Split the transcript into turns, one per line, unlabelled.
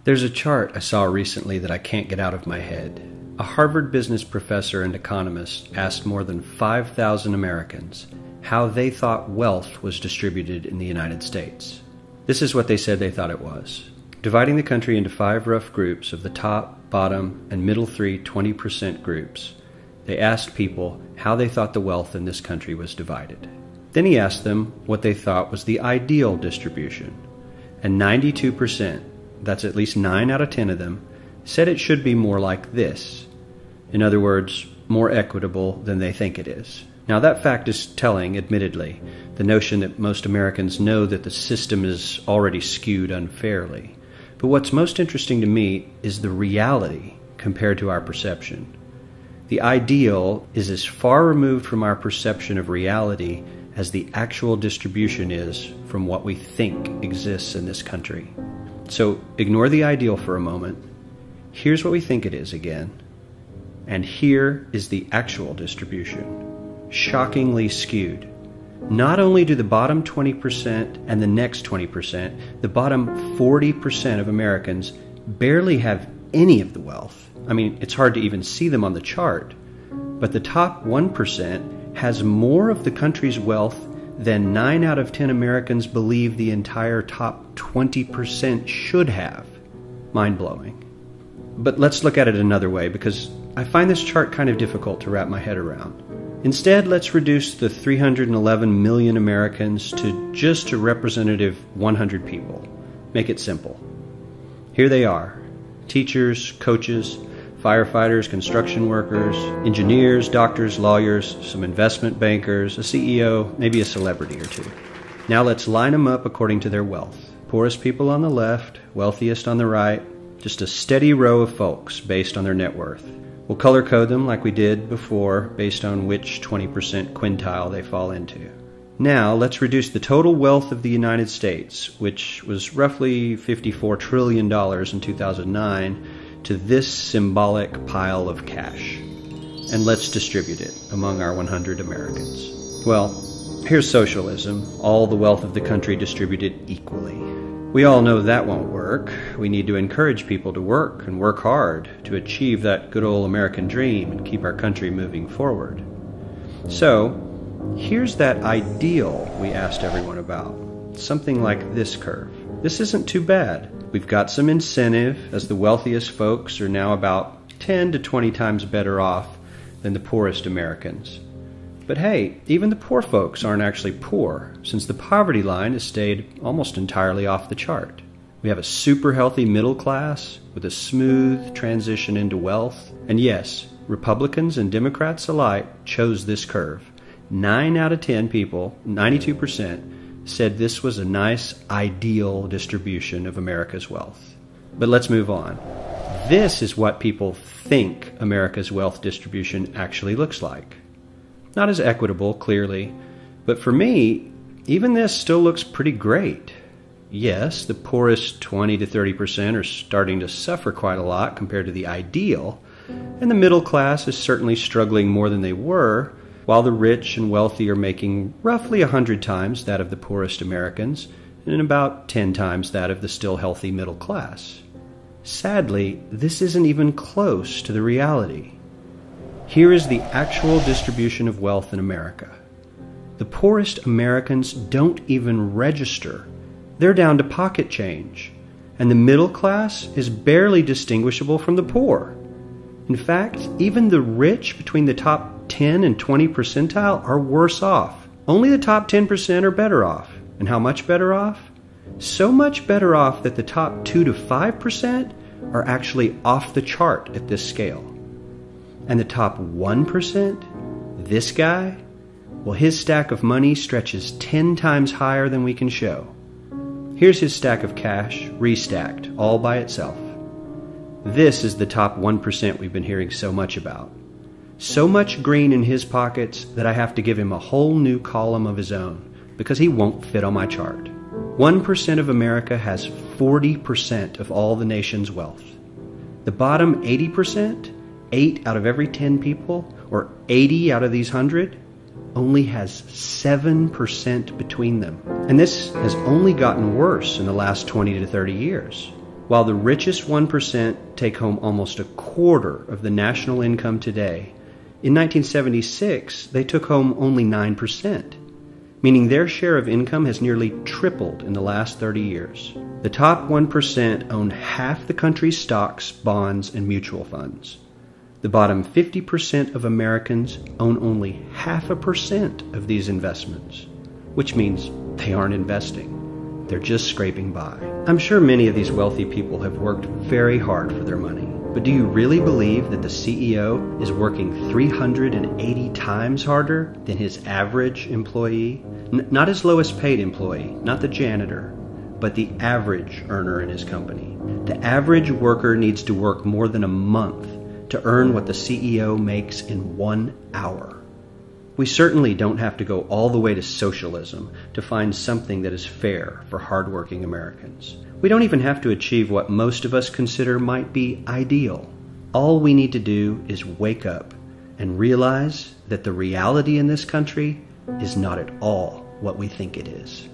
There's a chart I saw recently that I can't get out of my head. A Harvard business professor and economist asked more than 5,000 Americans how they thought wealth was distributed in the United States. This is what they said they thought it was. Dividing the country into 5 rough groups of the top, bottom, and middle 3 20% groups, they asked people how they thought the wealth in this country was divided. Then he asked them what they thought was the ideal distribution. And 92%, that's at least 9 out of 10 of them, said it should be more like this. In other words, more equitable than they think it is. Now that fact is telling, admittedly, the notion that most Americans know that the system is already skewed unfairly. But what's most interesting to me is the reality compared to our perception. The ideal is as far removed from our perception of reality as the actual distribution is from what we think exists in this country. So ignore the ideal for a moment. Here's what we think it is again. And here is the actual distribution. Shockingly skewed. Not only do the bottom 20% and the next 20%, the bottom 40% of Americans barely have any of the wealth. I mean, it's hard to even see them on the chart. But the top 1% has more of the country's wealth than 9 out of 10 Americans believe the entire top 20% should have. Mind-blowing. But let's look at it another way, because I find this chart kind of difficult to wrap my head around. Instead, let's reduce the 311 million Americans to just a representative 100 people. Make it simple. Here they are: teachers, coaches, firefighters, construction workers, engineers, doctors, lawyers, some investment bankers, a CEO, maybe a celebrity or two. Now let's line them up according to their wealth. Poorest people on the left, wealthiest on the right, just a steady row of folks based on their net worth. We'll color code them like we did before based on which 20% quintile they fall into. Now let's reduce the total wealth of the United States, which was roughly $54 trillion in 2009, to this symbolic pile of cash. And let's distribute it among our 100 Americans. Well, here's socialism, all the wealth of the country distributed equally. We all know that won't work. We need to encourage people to work and work hard to achieve that good old American dream and keep our country moving forward. So, here's that ideal we asked everyone about. Something like this curve. This isn't too bad. We've got some incentive, as the wealthiest folks are now about 10 to 20 times better off than the poorest Americans. But hey, even the poor folks aren't actually poor, since the poverty line has stayed almost entirely off the chart. We have a super healthy middle class with a smooth transition into wealth. And yes, Republicans and Democrats alike chose this curve. 9 out of 10 people, 92%, said this was a nice, ideal distribution of America's wealth. But let's move on. This is what people think America's wealth distribution actually looks like. Not as equitable, clearly, but for me, even this still looks pretty great. Yes, the poorest 20 to 30% are starting to suffer quite a lot compared to the ideal, and the middle class is certainly struggling more than they were, while the rich and wealthy are making roughly 100 times that of the poorest Americans, and about 10 times that of the still healthy middle class. Sadly, this isn't even close to the reality. Here is the actual distribution of wealth in America. The poorest Americans don't even register. They're down to pocket change, and the middle class is barely distinguishable from the poor. In fact, even the rich between the top 10 and 20 percentile are worse off. Only the top 10% are better off. And how much better off? So much better off that the top 2 to 5% are actually off the chart at this scale. And the top 1%, this guy, well, his stack of money stretches 10 times higher than we can show. Here's his stack of cash, restacked, all by itself. This is the top 1% we've been hearing so much about. So much green in his pockets that I have to give him a whole new column of his own, because he won't fit on my chart. 1% of America has 40% of all the nation's wealth. The bottom 80%, 8 out of every 10 people, or 80 out of these 100, only has 7% between them. And this has only gotten worse in the last 20 to 30 years. While the richest 1% take home almost a quarter of the national income today, in 1976 they took home only 9%, meaning their share of income has nearly tripled in the last 30 years. The top 1% own half the country's stocks, bonds, and mutual funds. The bottom 50% of Americans own only 0.5% of these investments, which means they aren't investing. They're just scraping by. I'm sure many of these wealthy people have worked very hard for their money, but do you really believe that the CEO is working 380 times harder than his average employee? Not his lowest paid employee, not the janitor, but the average earner in his company. The average worker needs to work more than a month to earn what the CEO makes in 1 hour. We certainly don't have to go all the way to socialism to find something that is fair for hardworking Americans. We don't even have to achieve what most of us consider might be ideal. All we need to do is wake up and realize that the reality in this country is not at all what we think it is.